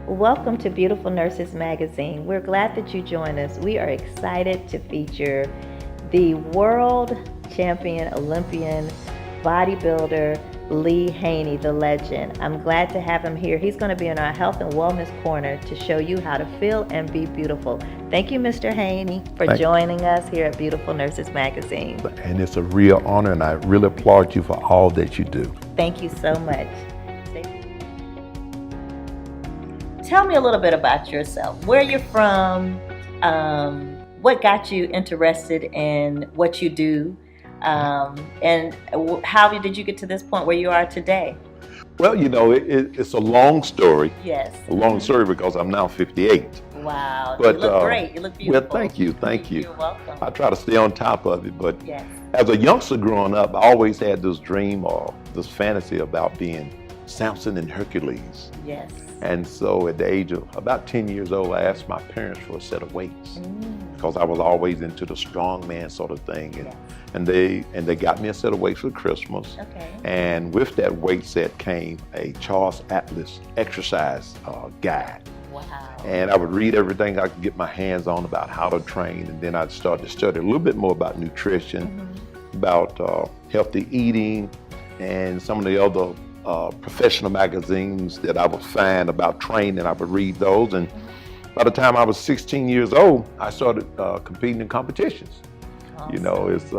Welcome to Beautiful Nurses Magazine. We're glad that you joined us. We are excited to feature the world champion Olympian bodybuilder Lee Haney, the legend. I'm glad to have him here. He's going to be in our health and wellness corner to show you how to feel and be beautiful. Thank you, Mr. Haney, for joining us here at Beautiful Nurses Magazine. And it's a real honor, and I really applaud you for all that you do. Thank you so much. Tell me a little bit about yourself. Where you're from, what got you interested in what you do, and how did you get to this point where you are today? Well, you know, it's a long story. Yes. A long story because I'm now 58. Wow. But, you look great. You look beautiful. Well, thank you. You're welcome. I try to stay on top of it, but yes. As a youngster growing up, I always had this dream or this fantasy about being Samson and Hercules. Yes. And so at the age of about 10 years old, I asked my parents for a set of weights because I was always into the strong man sort of thing. And they got me a set of weights for Christmas. Okay. And with that weight set came a Charles Atlas exercise guide. Wow. And I would read everything I could get my hands on about how to train. And then I'd start to study a little bit more about nutrition, about healthy eating, and some of the other professional magazines that I would find about training. I would read those, and by the time I was 16 years old, I started competing in competitions. Awesome. You know, it's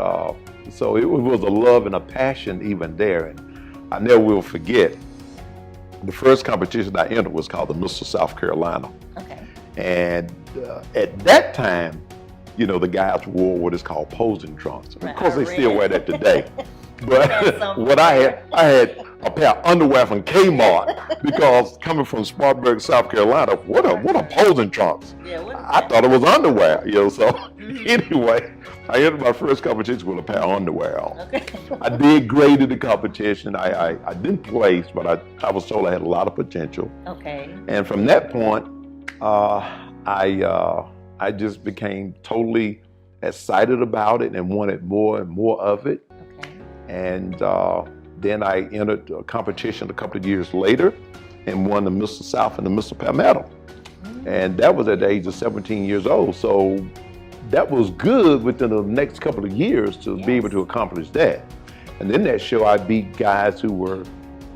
so it was a love and a passion even there, and I never will forget. The first competition I entered was called the Mr. South Carolina. Okay. And at that time, you know, the guys wore what is called posing trunks. Of course, they still wear that today. But what I had a pair of underwear from Kmart because coming from Spartanburg, South Carolina, what a posing trunks. Yeah, I thought it was underwear, you know. So anyway, I entered my first competition with a pair of underwear on. Okay. I did great in the competition. I didn't place, but I was told I had a lot of potential. Okay. And from that point, I just became totally excited about it and wanted more and more of it. And then I entered a competition a couple of years later and won the Mr. South and the Mr. Palmetto. And that was at the age of 17 years old. So that was good within the next couple of years to be able to accomplish that. And then that show I beat guys who were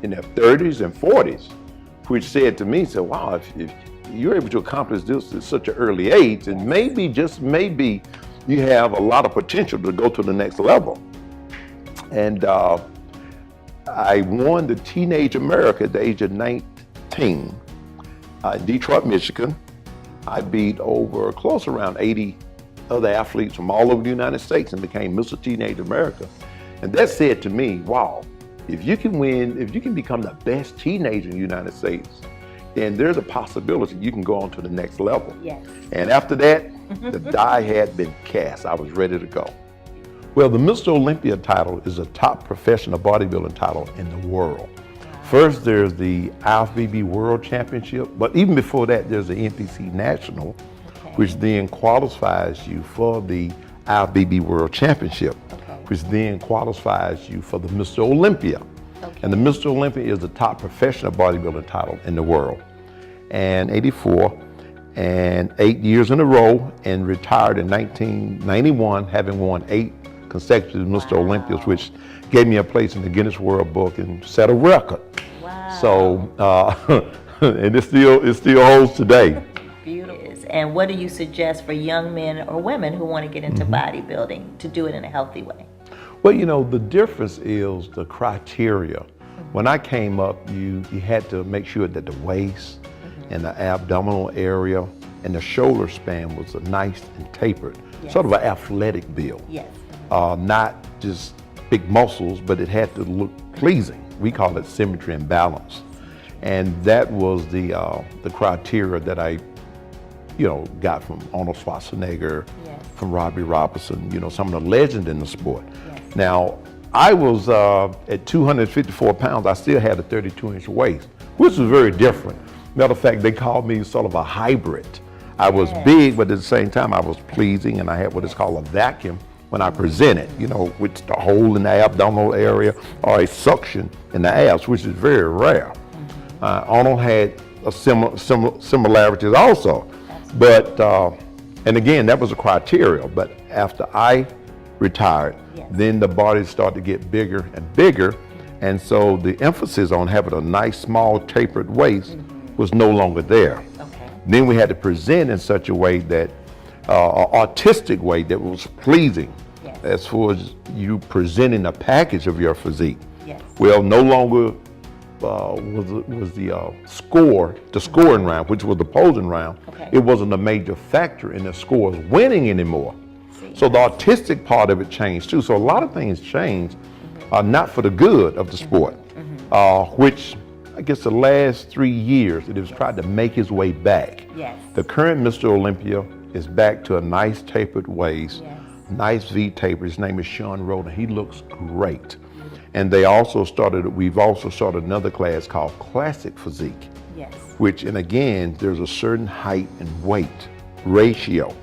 in their 30s and 40s, which said to me, wow, if you're able to accomplish this at such an early age, and maybe, just maybe, you have a lot of potential to go to the next level. And I won the Teenage America at the age of 19 in Detroit, Michigan. I beat over close around 80 other athletes from all over the United States and became Mr. Teenage America. And that said to me, wow, if you can win, if you can become the best teenager in the United States, then there's a possibility you can go on to the next level. Yes. And after that, the die had been cast. I was ready to go. Well, the Mr. Olympia title is a top professional bodybuilding title in the world. Wow. First, there's the IFBB World Championship, but even before that, there's the NPC National, which then qualifies you for the IFBB World Championship, which then qualifies you for the Mr. Olympia. And the Mr. Olympia is the top professional bodybuilding title in the world. And 84, and 8 years in a row, and retired in 1991, having won 8 consecutive Mr. Olympias, which gave me a place in the Guinness World Book and set a record. Wow. So, and it still holds today. Beautiful. And what do you suggest for young men or women who want to get into bodybuilding to do it in a healthy way? Well, you know, the difference is the criteria. When I came up, you had to make sure that the waist and the abdominal area and the shoulder span was nice and tapered, sort of an athletic build. Yes. Not just big muscles, but it had to look pleasing. We call it symmetry and balance. And that was the criteria that I, you know, got from Arnold Schwarzenegger, from Robbie Robertson, you know, some of the legends in the sport. Yes. Now, I was at 254 pounds, I still had a 32-inch waist, which was very different. Matter of fact, they called me sort of a hybrid. I was big, but at the same time, I was pleasing, and I had what is called a vacuum when I presented, you know, with the hole in the abdominal area or a suction in the abs, which is very rare. Arnold had similarities also. But, and again, that was a criteria. But after I retired, then the body started to get bigger and bigger. And so the emphasis on having a nice, small, tapered waist was no longer there. Then we had to present in such a way that, an artistic way that was pleasing as far as you presenting a package of your physique. Well, no longer was the scoring round, which was the posing round, it wasn't a major factor in the scores winning anymore. So the artistic part of it changed too. So a lot of things changed, not for the good of the sport, which I guess the last 3 years it has tried to make its way back. The current Mr. Olympia is back to a nice tapered waist, nice V taper. His name is Sean Roden. He looks great. And we've also started another class called Classic Physique, which, and again, there's a certain height and weight ratio.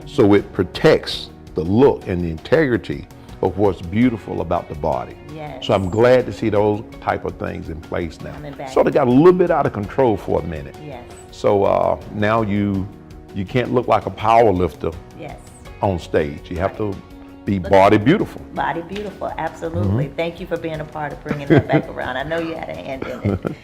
So it protects the look and the integrity of what's beautiful about the body. So I'm glad to see those type of things in place now. Sort of got a little bit out of control for a minute. So now you can't look like a power lifter on stage. You have to be body beautiful. Body beautiful, absolutely. Thank you for being a part of bringing that back around. I know you had a hand in it.